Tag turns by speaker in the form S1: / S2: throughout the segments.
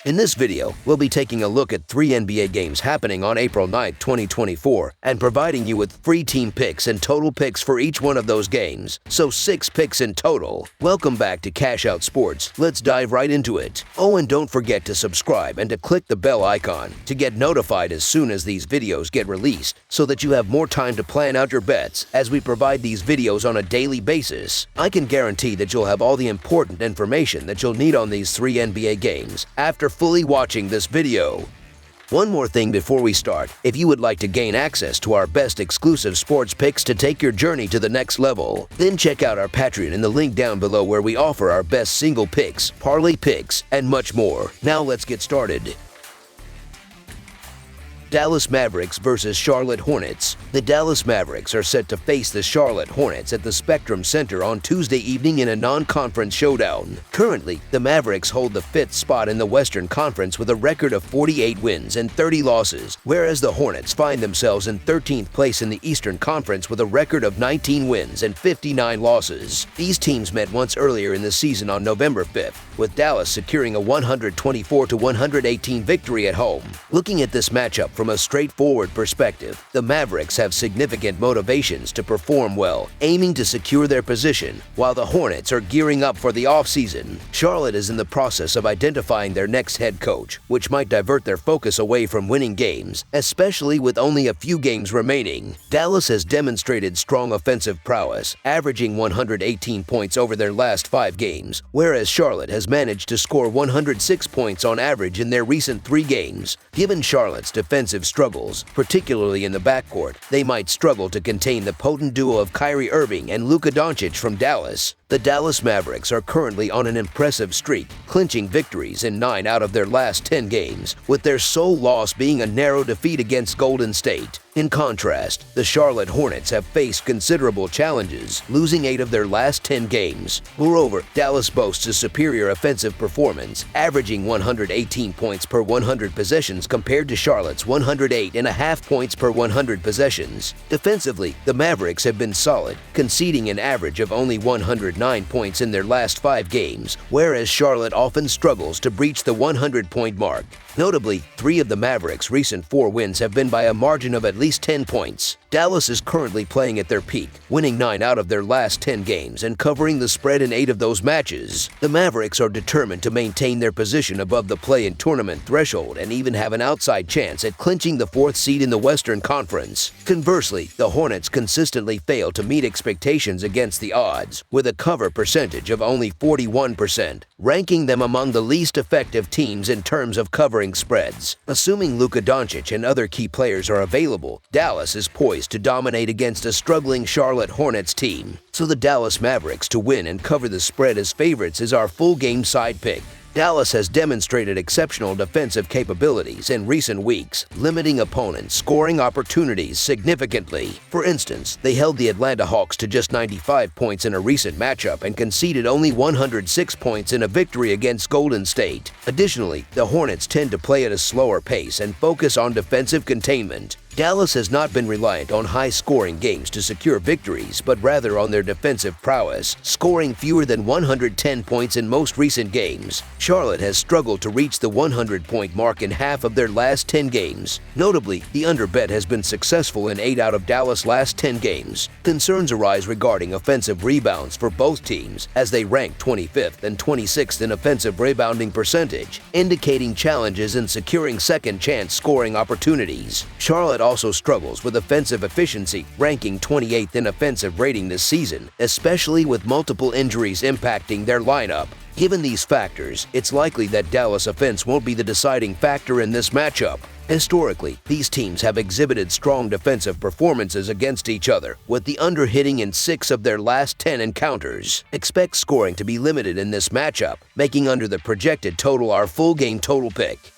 S1: In this video, we'll be taking a look at 3 NBA games happening on April 9, 2024, and providing you with free team picks and total picks for each one of those games, so 6 picks in total. Welcome back to Cash Out Sports. Let's dive right into it. Oh, and don't forget to subscribe and to click the bell icon to get notified as soon as these videos get released, so that you have more time to plan out your bets as we provide these videos on a daily basis. I can guarantee that you'll have all the important information that you'll need on these 3 NBA games after fully watching this video. One more thing before we start: if you would like to gain access to our best exclusive sports picks to take your journey to the next level, then check out our Patreon in the link down below, where we offer our best single picks, parlay picks, and much more. Now let's get started. Dallas Mavericks versus Charlotte Hornets. The Dallas Mavericks are set to face the Charlotte Hornets at the Spectrum Center on Tuesday evening in a non-conference showdown. Currently, the Mavericks hold the 5th spot in the Western Conference with a record of 48 wins and 30 losses, whereas the Hornets find themselves in 13th place in the Eastern Conference with a record of 19 wins and 59 losses. These teams met once earlier in the season on November 5th, with Dallas securing a 124-118 victory at home. Looking at this matchup from a straightforward perspective, the Mavericks have significant motivations to perform well, aiming to secure their position, while the Hornets are gearing up for the offseason. Charlotte is in the process of identifying their next head coach, which might divert their focus away from winning games, especially with only a few games remaining. Dallas has demonstrated strong offensive prowess, averaging 118 points over their last 5 games, whereas Charlotte has managed to score 106 points on average in their recent 3 games. Given Charlotte's defensive struggles, particularly in the backcourt, they might struggle to contain the potent duo of Kyrie Irving and Luka Doncic from Dallas. The Dallas Mavericks are currently on an impressive streak, clinching victories in 9 out of their last 10 games, with their sole loss being a narrow defeat against Golden State. In contrast, the Charlotte Hornets have faced considerable challenges, losing 8 of their last 10 games. Moreover, Dallas boasts a superior offensive performance, averaging 118 points per 100 possessions compared to Charlotte's 108.5 points per 100 possessions. Defensively, the Mavericks have been solid, conceding an average of only 109 points in their last 5 games, whereas Charlotte often struggles to breach the 100-point mark. Notably, 3 of the Mavericks' recent 4 wins have been by a margin of at least 10 points. Dallas is currently playing at their peak, winning 9 out of their last 10 games and covering the spread in 8 of those matches. The Mavericks are determined to maintain their position above the play-in tournament threshold and even have an outside chance at clinching the 4th seed in the Western Conference. Conversely, the Hornets consistently fail to meet expectations against the odds, with a cover percentage of only 41%, ranking them among the least effective teams in terms of covering spreads. Assuming Luka Doncic and other key players are available, Dallas is poised to dominate against a struggling Charlotte Hornets team. So the Dallas Mavericks to win and cover the spread as favorites is our full game side pick. Dallas has demonstrated exceptional defensive capabilities in recent weeks, limiting opponents' scoring opportunities significantly. For instance, they held the Atlanta Hawks to just 95 points in a recent matchup and conceded only 106 points in a victory against Golden State. Additionally, the Hornets tend to play at a slower pace and focus on defensive containment. Dallas has not been reliant on high-scoring games to secure victories, but rather on their defensive prowess, scoring fewer than 110 points in most recent games. Charlotte has struggled to reach the 100-point mark in half of their last 10 games. Notably, the underbet has been successful in 8 out of Dallas' last 10 games. Concerns arise regarding offensive rebounds for both teams, as they rank 25th and 26th in offensive rebounding percentage, indicating challenges in securing second-chance scoring opportunities. Charlotte also struggles with offensive efficiency, ranking 28th in offensive rating this season, especially with multiple injuries impacting their lineup. Given these factors, it's likely that Dallas offense won't be the deciding factor in this matchup. Historically, these teams have exhibited strong defensive performances against each other, with the under hitting in 6 of their last 10 encounters. Expect scoring to be limited in this matchup, making under the projected total our full game total pick.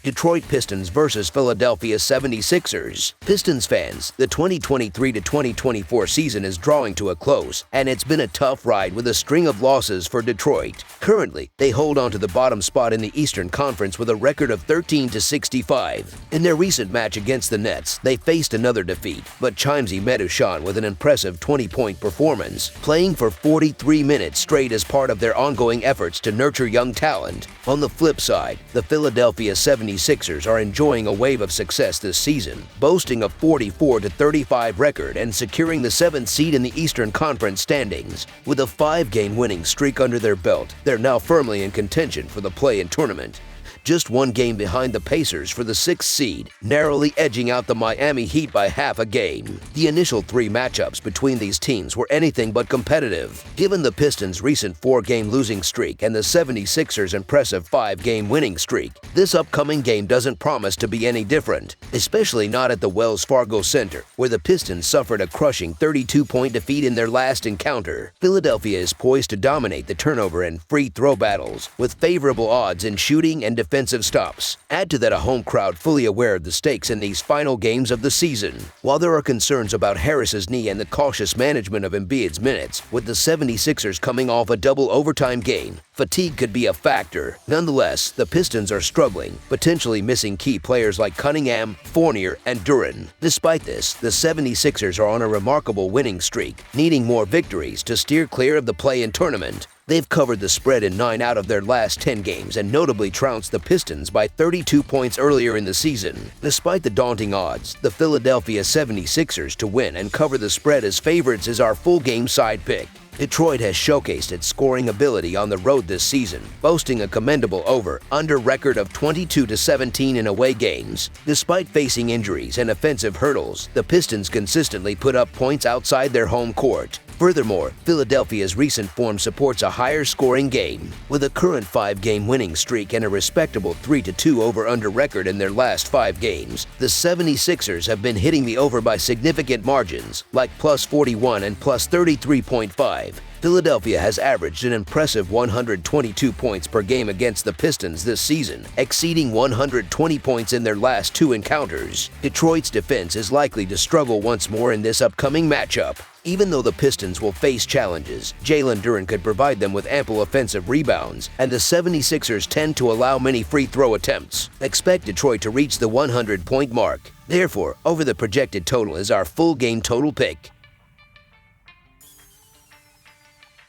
S1: Detroit Pistons versus Philadelphia 76ers. Pistons fans, the 2023-2024 season is drawing to a close, and it's been a tough ride with a string of losses for Detroit. Currently, they hold on to the bottom spot in the Eastern Conference with a record of 13-65. In their recent match against the Nets, they faced another defeat, but Chimsy Medushan with an impressive 20-point performance, playing for 43 minutes straight as part of their ongoing efforts to nurture young talent. On the flip side, the Philadelphia 76ers are enjoying a wave of success this season, boasting a 44-35 record and securing the 7th seed in the Eastern Conference standings. With a 5-game winning streak under their belt, they're now firmly in contention for the play-in tournament. Just one game behind the Pacers for the 6th seed, narrowly edging out the Miami Heat by half a game. The initial 3 matchups between these teams were anything but competitive. Given the Pistons' recent 4-game losing streak and the 76ers' impressive 5-game winning streak, this upcoming game doesn't promise to be any different, especially not at the Wells Fargo Center, where the Pistons suffered a crushing 32-point defeat in their last encounter. Philadelphia is poised to dominate the turnover and free throw battles, with favorable odds in shooting and defensive stops. Add to that a home crowd fully aware of the stakes in these final games of the season. While there are concerns about Harris's knee and the cautious management of Embiid's minutes, with the 76ers coming off a double overtime game, fatigue could be a factor. Nonetheless, the Pistons are struggling, potentially missing key players like Cunningham, Fournier, and Duren. Despite this, the 76ers are on a remarkable winning streak, needing more victories to steer clear of the play-in tournament. They've covered the spread in 9 out of their last 10 games and notably trounced the Pistons by 32 points earlier in the season. Despite the daunting odds, the Philadelphia 76ers to win and cover the spread as favorites is our full-game side pick. Detroit has showcased its scoring ability on the road this season, boasting a commendable over-under record of 22-17 in away games. Despite facing injuries and offensive hurdles, the Pistons consistently put up points outside their home court. Furthermore, Philadelphia's recent form supports a higher scoring game. With a current 5-game winning streak and a respectable 3-2 over-under record in their last 5 games, the 76ers have been hitting the over by significant margins, like plus 41 and plus 33.5. Philadelphia has averaged an impressive 122 points per game against the Pistons this season, exceeding 120 points in their last 2 encounters. Detroit's defense is likely to struggle once more in this upcoming matchup. Even though the Pistons will face challenges, Jalen Duren could provide them with ample offensive rebounds, and the 76ers tend to allow many free throw attempts. Expect Detroit to reach the 100-point mark. Therefore, over the projected total is our full game total pick.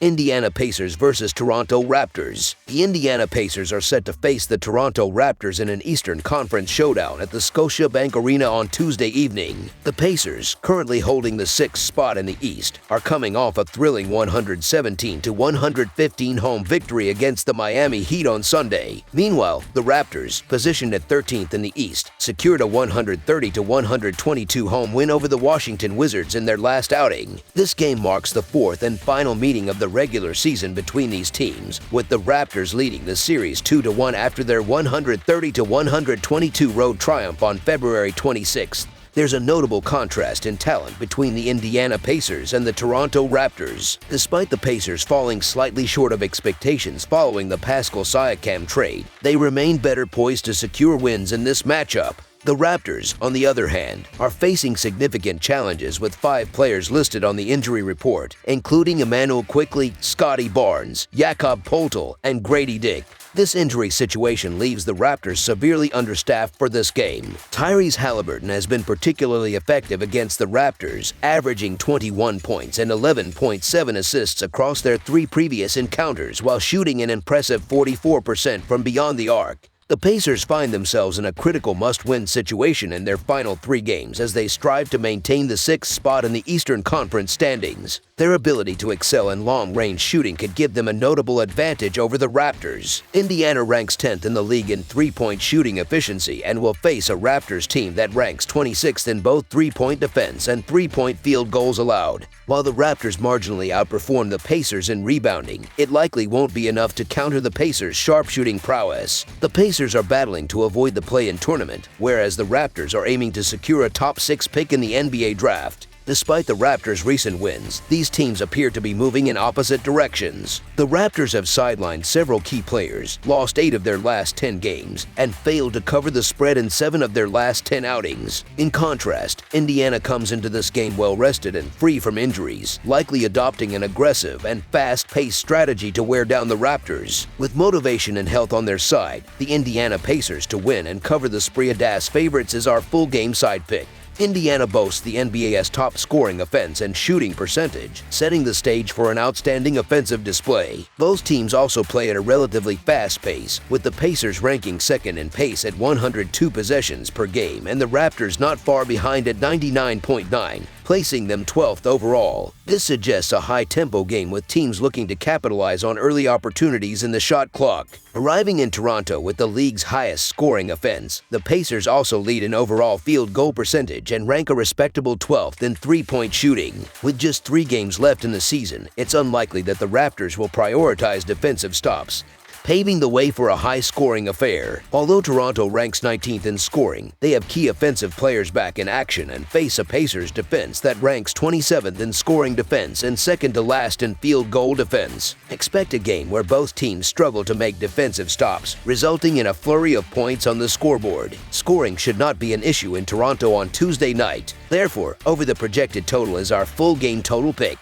S1: Indiana Pacers versus Toronto Raptors. The Indiana Pacers are set to face the Toronto Raptors in an Eastern Conference showdown at the Scotiabank Arena on Tuesday evening. The Pacers, currently holding the 6th spot in the East, are coming off a thrilling 117-115 home victory against the Miami Heat on Sunday. Meanwhile, the Raptors, positioned at 13th in the East, secured a 130-122 home win over the Washington Wizards in their last outing. This game marks the 4th and final meeting of the regular season between these teams, with the Raptors leading the series 2-1 after their 130-122 road triumph on February 26th. There's a notable contrast in talent between the Indiana Pacers and the Toronto Raptors. Despite the Pacers falling slightly short of expectations following the Pascal Siakam trade, they remain better poised to secure wins in this matchup. The Raptors, on the other hand, are facing significant challenges with 5 players listed on the injury report, including Emmanuel Quickley, Scotty Barnes, Jakob Poeltl, and Grady Dick. This injury situation leaves the Raptors severely understaffed for this game. Tyrese Halliburton has been particularly effective against the Raptors, averaging 21 points and 11.7 assists across their 3 previous encounters while shooting an impressive 44% from beyond the arc. The Pacers find themselves in a critical must-win situation in their final 3 games as they strive to maintain the 6th spot in the Eastern Conference standings. Their ability to excel in long-range shooting could give them a notable advantage over the Raptors. Indiana ranks 10th in the league in 3-point shooting efficiency and will face a Raptors team that ranks 26th in both 3-point defense and 3-point field goals allowed. While the Raptors marginally outperform the Pacers in rebounding, it likely won't be enough to counter the Pacers' sharpshooting prowess. The Pacers are battling to avoid the play-in tournament, whereas the Raptors are aiming to secure a top 6 pick in the NBA draft. Despite the Raptors' recent wins, these teams appear to be moving in opposite directions. The Raptors have sidelined several key players, lost 8 of their last 10 games, and failed to cover the spread in 7 of their last 10 outings. In contrast, Indiana comes into this game well-rested and free from injuries, likely adopting an aggressive and fast-paced strategy to wear down the Raptors. With motivation and health on their side, the Indiana Pacers to win and cover the spread as favorites is our full-game side pick. Indiana boasts the NBA's top scoring offense and shooting percentage, setting the stage for an outstanding offensive display. Both teams also play at a relatively fast pace, with the Pacers ranking second in pace at 102 possessions per game and the Raptors not far behind at 99.9, placing them 12th overall. This suggests a high-tempo game with teams looking to capitalize on early opportunities in the shot clock. Arriving in Toronto with the league's highest scoring offense, the Pacers also lead in overall field goal percentage and rank a respectable 12th in three-point shooting. With just 3 games left in the season, it's unlikely that the Raptors will prioritize defensive stops, paving the way for a high-scoring affair. Although Toronto ranks 19th in scoring, they have key offensive players back in action and face a Pacers defense that ranks 27th in scoring defense and second to last in field goal defense. Expect a game where both teams struggle to make defensive stops, resulting in a flurry of points on the scoreboard. Scoring should not be an issue in Toronto on Tuesday night. Therefore, over the projected total is our full game total pick.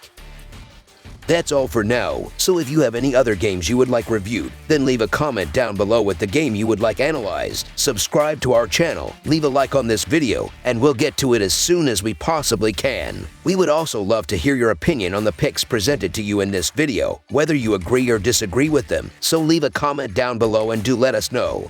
S1: That's all for now, so if you have any other games you would like reviewed, then leave a comment down below with the game you would like analyzed. Subscribe to our channel, leave a like on this video, and we'll get to it as soon as we possibly can. We would also love to hear your opinion on the picks presented to you in this video, whether you agree or disagree with them, so leave a comment down below and do let us know.